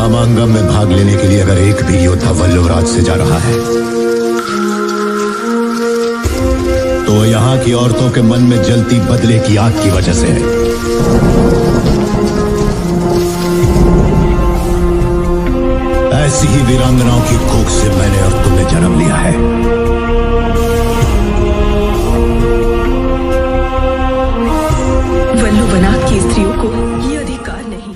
समांगम में भाग लेने के लिए अगर एक भी योद्धा वल्लभराज से जा रहा है तो यहाँ की औरतों के मन में जलती बदले की आग की वजह से है। ऐसी ही वीरांगनाओं की कोख से मैंने और तुमने जन्म लिया है। वल्लभनाथ की स्त्रियों को ये अधिकार नहीं।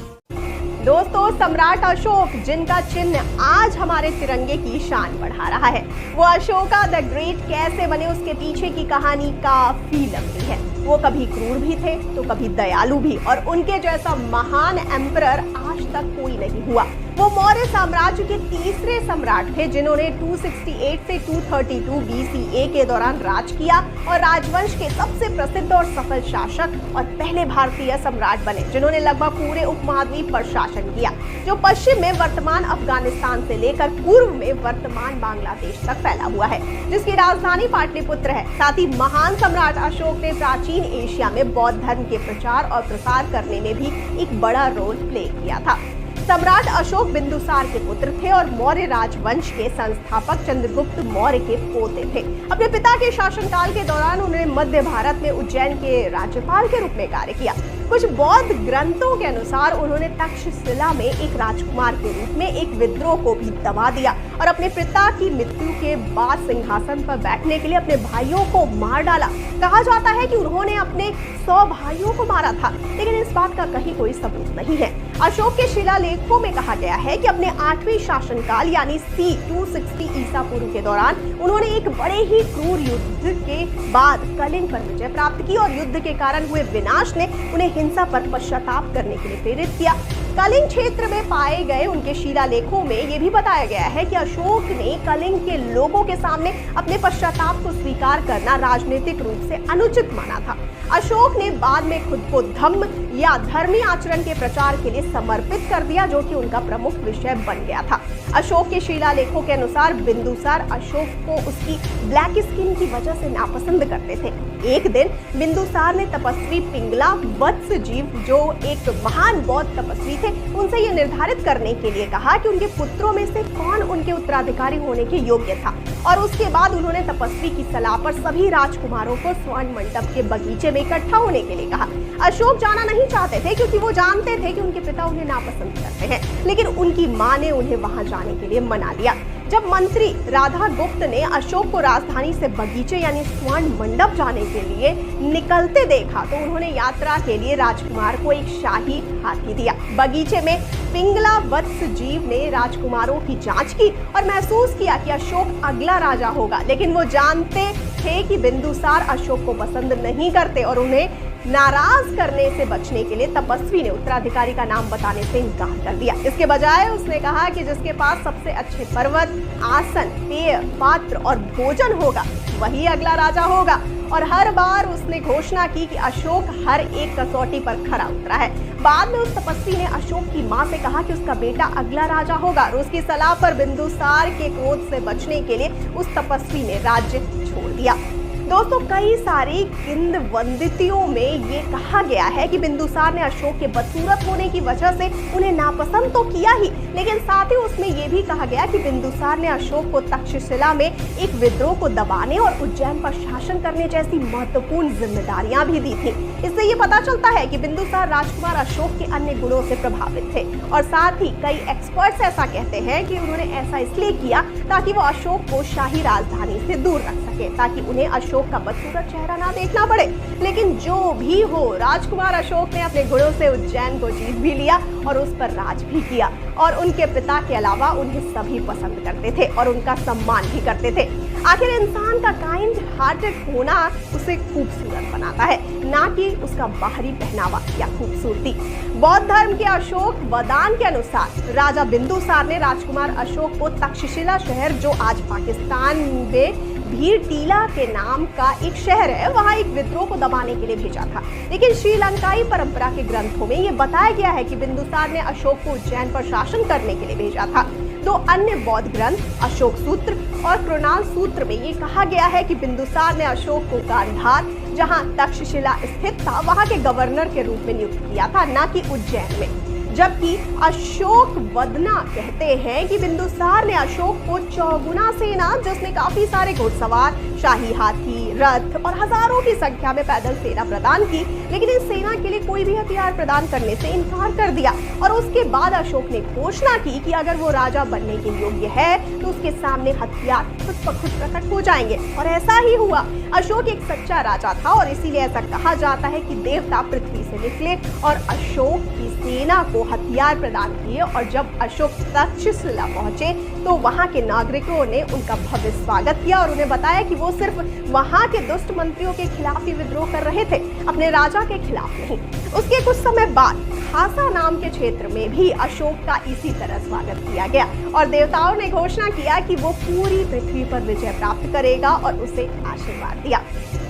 दोस्तों, सम्राट अशोक जिनका चिन्ह आज हमारे तिरंगे की शान बढ़ा रहा है, वो अशोका द ग्रेट कैसे बने उसके पीछे की कहानी काफी लंबी है। वो कभी क्रूर भी थे तो कभी दयालु भी, और उनके जैसा महान एम्परर आज तक कोई नहीं हुआ। वो मौर्य साम्राज्य के तीसरे सम्राट थे जिन्होंने 268 से 232 BCE के दौरान राज किया और राजवंश के सबसे प्रसिद्ध और सफल शासक और पहले भारतीय सम्राट बने जिन्होंने लगभग पूरे उपमहाद्वीप पर शासन किया, जो पश्चिम में वर्तमान अफगानिस्तान से लेकर पूर्व में वर्तमान बांग्लादेश तक फैला हुआ है, जिसकी राजधानी पाटलिपुत्र है। साथ ही महान सम्राट अशोक ने प्राचीन एशिया में बौद्ध धर्म के प्रचार और प्रसार करने में भी एक बड़ा रोल प्ले किया था। सम्राट अशोक बिंदुसार के पुत्र थे और मौर्य राजवंश के संस्थापक चंद्रगुप्त मौर्य के पोते थे। अपने पिता के शासनकाल के दौरान उन्होंने मध्य भारत में उज्जैन के राज्यपाल के रूप में कार्य किया। कुछ बौद्ध ग्रंथों के अनुसार उन्होंने तक्षशिला में एक राजकुमार के रूप में एक विद्रोह को भी दबा दिया और अपने पिता की मृत्यु के बाद सिंहासन पर बैठने के लिए अपने भाइयों को मार डाला। कहा जाता है कि उन्होंने अपने 100 भाइयों को मारा था, लेकिन इस बात का कहीं कोई सबूत नहीं है। अशोक के शिलालेखों में कहा गया है कि अपने 8वें शासनकाल यानी C 260 ईसा पूर्व के दौरान उन्होंने एक बड़े ही क्रूर युद्ध के बाद कलिंग पर विजय प्राप्त की और युद्ध के कारण हुए विनाश ने उन्हें हिंसा पर पश्चाताप करने के लिए प्रेरित किया। कलिंग क्षेत्र में पाए गए उनके शिलालेखों में यह भी बताया गया है कि अशोक ने कलिंग के लोगों के सामने अपने पश्चाताप को स्वीकार करना राजनीतिक रूप से अनुचित माना था। अशोक ने बाद में खुद को धम्म या धर्मी आचरण के प्रचार के लिए समर्पित कर दिया, जो कि उनका प्रमुख विषय बन गया था। अशोक के शिलालेखों के अनुसार बिंदुसार अशोक को उसकी ब्लैक स्किन की वजह से नापसंद करते थे। एक दिन बिंदुसार ने तपस्वी पिंगला वत्सजीव, जो एक महान बौद्ध तपस्वी थे, उनसे यह निर्धारित करने के लिए कहा कि उनके पुत्रों में से कौन उनके उत्तराधिकारी होने के योग्य था, और उसके बाद उन्होंने तपस्वी की सलाह पर सभी राजकुमारों को स्वर्ण मंडप के बगीचे में इकट्ठा होने के लिए कहा। अशोक जाना नहीं चाहते थे क्योंकि वो जानते थे कि उनके पिता उन्हें नापसंद करते हैं, लेकिन उनकी मां ने उन्हें वहां जाने के लिए मना लिया। जब मंत्री राधा गुप्त ने अशोक को राजधानी से बगीचे यानी स्वर्ण मंडप जाने के लिए निकलते देखा तो उन्होंने यात्रा के लिए राजकुमार को एक शाही हाथी दिया। बगीचे में पिंगला वत्सजीव ने राजकुमारों की जांच की और महसूस किया कि अशोक अगला राजा होगा, लेकिन वो जानते थे कि बिंदुसार अशोक को पसंद नहीं करते और उन्हें नाराज करने से बचने के लिए तपस्वी ने उत्तराधिकारी का नाम बताने से इनकार कर दिया। इसके बजाय उसने कहा कि जिसके पास सबसे अच्छे पर्वत, आसन, पेय, पात्र और भोजन होगा वही अगला राजा होगा। और हर बार उसने घोषणा की कि अशोक हर एक कसौटी पर खरा उतरा है। बाद में उस तपस्वी ने अशोक की मां से कहा कि उसका बेटा अगला राजा होगा और उसकी सलाह पर बिंदुसार के क्रोध से बचने के लिए उस तपस्वी ने राज्य छोड़ दिया। दोस्तों, कई सारी किंवदंतियों में ये कहा गया है कि बिंदुसार ने अशोक के बदसूरत होने की वजह से उन्हें नापसंद तो किया ही, लेकिन साथ ही उसमें यह भी कहा गया कि बिंदुसार ने अशोक को तक्षशिला में एक विद्रोह को दबाने और उज्जैन पर शासन करने जैसी महत्वपूर्ण जिम्मेदारियां भी दी थी। इससे ये पता चलता है कि बिंदुसार राजकुमार अशोक के अन्य गुणों से प्रभावित थे, और साथ ही कई एक्सपर्ट्स ऐसा कहते हैं कि उन्होंने ऐसा इसलिए किया ताकि वो अशोक को शाही राजधानी से दूर रख सके, ताकि उन्हें अशोक का बदसूरत चेहरा ना देखना पड़े। लेकिन जो भी हो, राजकुमार अशोक ने अपने गुणों से उज्जैन को जीत भी लिया और उस पर राज भी किया, और उनके पिता के अलावा उन्हें सभी पसंद करते थे और उनका सम्मान भी करते थे। आखिर इंसान का काइंड हार्टेड होना उसे खूबसूरत बनाता है, ना कि उसका बाहरी पहनावा या खूबसूरती। बौद्ध धर्म के अशोक वदान के अनुसार राजा बिंदुसार ने राजकुमार अशोक को तक्षशिला शहर, जो आज पाकिस्तान में भीरटीला के नाम का एक शहर है, वहां एक विद्रोह को दबाने के लिए भेजा था। लेकिन श्रीलंकाई परंपरा के ग्रंथों में यह बताया गया है कि बिंदुसार ने अशोक को उज्जैन पर शासन करने के लिए भेजा था। दो अन्य बौद्ध ग्रंथ अशोक सूत्र और कृणाल सूत्र में ये कहा गया है कि बिंदुसार ने अशोक को गांधार, जहां तक्षशिला स्थित था, वहां के गवर्नर के रूप में नियुक्त किया था, न कि उज्जैन में। जबकि अशोक वदना कहते हैं कि बिंदुसार ने अशोक को चौगुना सेना, जिसमें काफी सारे घुड़सवार, शाही हाथी, रथ और हजारों की संख्या में पैदल सेना प्रदान की, लेकिन इस सेना के लिए कोई भी हथियार प्रदान करने से इनकार कर दिया। और उसके बाद अशोक ने घोषणा की कि अगर वो राजा बनने के योग्य है तो उसके सामने हथियार खुद ब खुद प्रकट हो जाएंगे। और ऐसा ही हुआ। अशोक एक सच्चा राजा था और इसीलिए ऐसा कहा जाता है कि देवता पृथ्वी से निकले और अशोक की सेना को हथियार प्रदान किए। और जब अशोक तक्षशिला पहुंचे तो वहां के नागरिकों ने उनका भव्य स्वागत किया और उन्हें बताया कि वो सिर्फ वहां के दुष्ट मंत्रियों के खिलाफ ही विद्रोह कर रहे थे, अपने राजा के खिलाफ नहीं। उसके कुछ समय बाद खासा नाम के क्षेत्र में भी अशोक का इसी तरह स्वागत किया गया और देवताओं ने घोषणा किया कि वो पूरी पृथ्वी पर विजय प्राप्त करेगा और उसे आशीर्वाद दिया।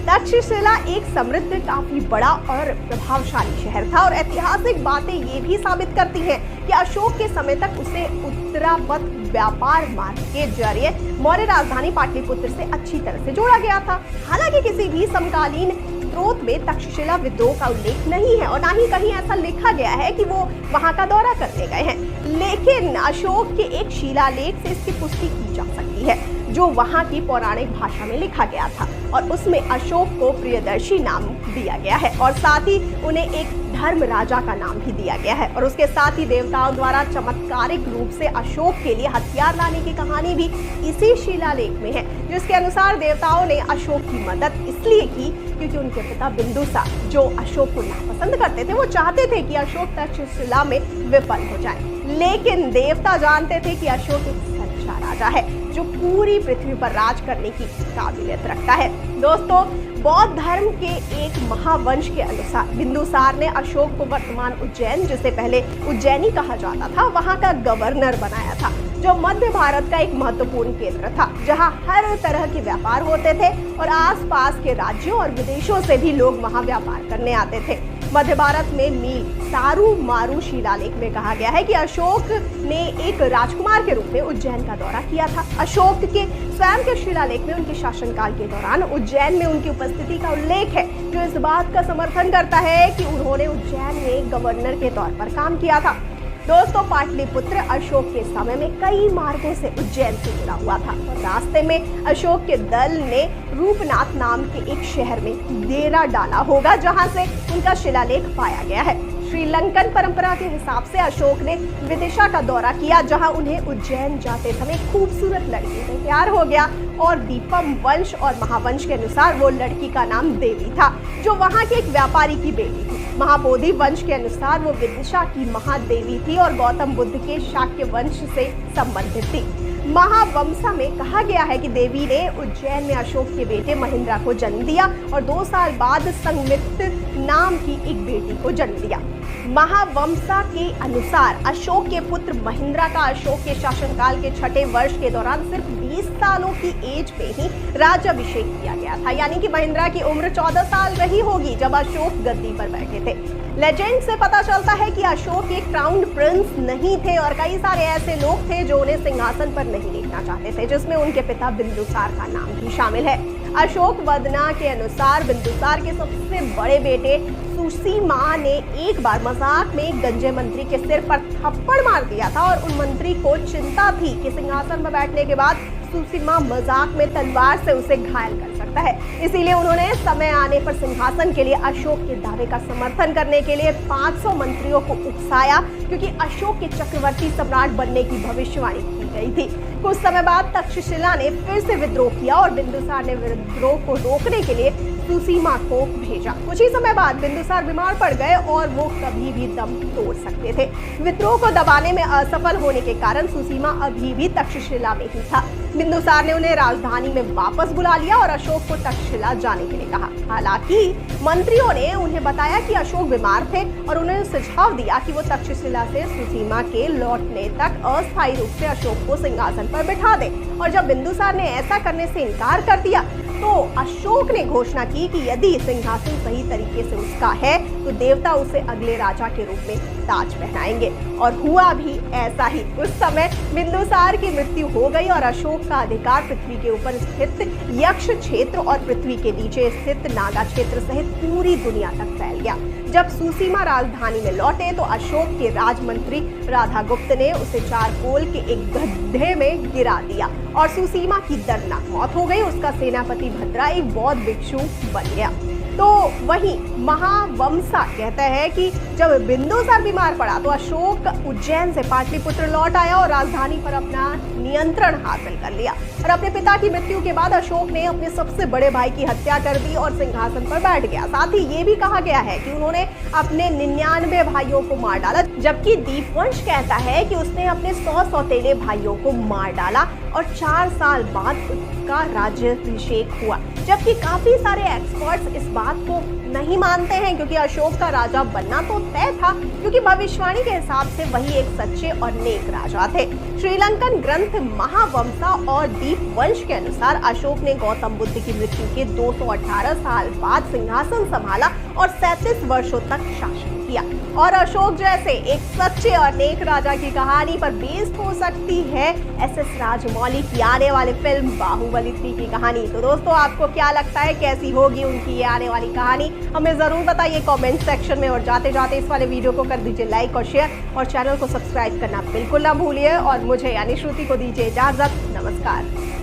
तक्षशिला एक समृद्ध, काफी बड़ा और प्रभावशाली शहर था और ऐतिहासिक बातें ये भी साबित करती हैं कि अशोक के समय तक उसे उत्तरापथ व्यापार मार्ग के जरिए मौर्य राजधानी पाटलिपुत्र से अच्छी तरह से जोड़ा गया था। हालांकि किसी भी समकालीन स्रोत में तक्षशिला विद्रोह का उल्लेख नहीं है और ना ही कहीं ऐसा लिखा गया है कि वो वहां का दौरा करने गए हैं, लेकिन अशोक के एक शिलालेख से इसकी पुष्टि की जा सकती है जो वहां की पौराणिक भाषा में लिखा गया था और उसमें अशोक को प्रियदर्शी नाम दिया गया है और साथ ही उन्हें एक धर्म राजा का नाम भी दिया गया है। और उसके साथ ही देवताओं द्वारा चमत्कारिक रूप से अशोक के लिए हथियार लाने की कहानी भी इसी शिलालेख में है, जिसके अनुसार देवताओं ने अशोक की मदद इसलिए की क्योंकि उनके पिता बिंदुसार, जो अशोक को नापसंद करते थे, वो चाहते थे कि अशोक तक्षशिला में विफल हो जाए। लेकिन देवता जानते थे कि अशोक एक सच्चा राजा है जो पूरी पृथ्वी पर राज करने की काबिलियत रखता है। दोस्तों, बौद्ध धर्म के एक महावंश के अनुसार बिंदुसार ने अशोक को वर्तमान उज्जैन, जिसे पहले उज्जैनी कहा जाता था, वहां का गवर्नर बनाया था, जो मध्य भारत का एक महत्वपूर्ण केंद्र था जहां हर तरह के व्यापार होते थे और आसपास के राज्यों और विदेशों से भी लोग वहां व्यापार करने आते थे। मध्य भारत में मील सारू मारू शिलालेख में कहा गया है कि अशोक ने एक राजकुमार के रूप में उज्जैन का दौरा किया था। अशोक के स्वयं के शिलालेख में उनके शासनकाल के दौरान उज्जैन में उनकी उपस्थिति का उल्लेख है, जो इस बात का समर्थन करता है कि उन्होंने उज्जैन में गवर्नर के तौर पर काम किया था। दोस्तों, पाटलिपुत्र अशोक के समय में कई मार्गों से उज्जैन से जुड़ा हुआ था और रास्ते में अशोक के दल ने रूपनाथ नाम के एक शहर में डेरा डाला होगा, जहां से उनका शिलालेख पाया गया है। श्रीलंकन परंपरा के हिसाब से अशोक ने विदिशा का दौरा किया, जहां उन्हें उज्जैन जाते समय खूबसूरत लड़की से प्यार हो गया और दीपम वंश और महावंश के अनुसार वो लड़की का नाम देवी था, जो वहां के एक व्यापारी की बेटी थी। महाबोधि वंश के अनुसार वो विदिशा की महादेवी थी और गौतम बुद्ध के शाक्य वंश से संबंधित थी। महावंशा में कहा गया है कि देवी ने उज्जैन में अशोक के बेटे महेंद्र को जन्म दिया और 2 साल बाद संमित्र नाम की एक बेटी को जन्म दिया। महावंशा के अनुसार अशोक के पुत्र महेंद्र का अशोक के शासनकाल के 6ठे वर्ष के दौरान सिर्फ 20 सालों की एज में ही राज्याभिषेक किया गया था, यानी कि महेंद्र की उम्र 14 साल रही होगी जब अशोक गद्दी पर बैठे थे। लेजेंड से पता चलता है कि अशोक एक क्राउन प्रिंस नहीं थे और कई सारे ऐसे लोग थे जो उन्हें सिंहासन पर नहीं देखना चाहते थे, जिसमें उनके पिता बिंदुसार का नाम भी शामिल है। अशोक वदना के अनुसार बिंदुसार के सबसे बड़े बेटे सुसीमा ने एक बार मजाक में एक गंजे मंत्री के सिर पर थप्पड़ मार दिया था और उन मंत्री को चिंता थी कि सिंहासन पर बैठने के बाद सुसीमा मजाक में तलवार से उसे घायल कर सकता है। इसीलिए उन्होंने समय आने पर सिंहासन के लिए अशोक के दावे का समर्थन करने के लिए 500 मंत्रियों को उकसाया, क्योंकि अशोक के चक्रवर्ती सम्राट बनने की भविष्यवाणी की गई थी। कुछ समय बाद तक्षशिला ने फिर से विद्रोह किया और बिंदुसार ने विद्रोह को रोकने के लिए सुसीमा को भेजा। कुछ ही समय बाद बिंदुसार बीमार पड़ गए और वो कभी भी दम तोड़ सकते थे। विद्रोह को दबाने में असफल होने के कारण सुसीमा अभी भी तक्षशिला में ही था। बिंदुसार ने उन्हें राजधानी में वापस बुला लिया और अशोक को तक्षशिला जाने के लिए कहा। हालांकि मंत्रियों ने उन्हें बताया कि अशोक बीमार थे और उन्हें सुझाव दिया कि वो तक्षशिला से सुसीमा के लौटने तक अस्थायी रूप से अशोक को सिंहासन पर बिठा दे। और जब बिंदुसार ने ऐसा करने से इनकार कर दिया तो अशोक ने घोषणा की कि यदि सिंहासन सही तरीके से उसका है तो देवता उसे अगले राजा के रूप में ताज पहनाएंगे। और हुआ भी ऐसा ही। उस समय बिंदुसार की मृत्यु हो गई और अशोक का अधिकार पृथ्वी के ऊपर स्थित यक्ष क्षेत्र और पृथ्वी के नीचे स्थित नागा क्षेत्र सहित पूरी दुनिया तक फैल गया। जब सुसीमा राजधानी में लौटे तो अशोक के राजमंत्री राधागुप्त ने उसे चारकोल के एक गड्ढे में गिरा दिया और सुसीमा की दर्दनाक मौत हो गई। उसका सेनापति भद्रा एक बौद्ध भिक्षु बन गया। तो वहीं महावंशा कहता है कि जब बिंदुसार बीमार पड़ा तो अशोक उज्जैन से पाटलिपुत्र लौट आया और राजधानी पर अपना नियंत्रण हासिल कर लिया। और अपने पिता की मृत्यु के बाद अशोक ने अपने सबसे बड़े भाई की हत्या कर दी और सिंहासन पर बैठ गया। साथ ही ये भी कहा गया है कि उन्होंने अपने 99 भाइयों को मार डाला, जबकि दीपवंश कहता है कि उसने अपने 100 सौतेले भाइयों को मार डाला और 4 साल बाद उसका राज्याभिषेक हुआ। जबकि काफी सारे एक्सपर्ट्स इस बात को नहीं मानते हैं, क्योंकि अशोक का राजा बनना तो तय था, क्योंकि भविष्यवाणी के हिसाब से वही एक सच्चे और नेक राजा थे। श्रीलंकन ग्रंथ महावंशा और दीपवंश के अनुसार अशोक ने गौतम बुद्ध की मृत्यु के 218 साल बाद सिंहासन संभाला और 37 वर्षों तक शासन किया। और अशोक जैसे एक सच्चे और नेक राजा की कहानी पर बेस्ड हो सकती है एस.एस. राजमौली की आने वाली फिल्म बाहुबली 3 की कहानी। तो दोस्तों, आपको क्या लगता है, कैसी होगी उनकी ये आने वाली कहानी? हमें जरूर बताइए कमेंट सेक्शन में। और जाते जाते इस वाले वीडियो को कर दीजिए लाइक और शेयर और चैनल को सब्सक्राइब करना बिल्कुल ना भूलिए। और मुझे यानी श्रुति को दीजिए इजाजत। नमस्कार।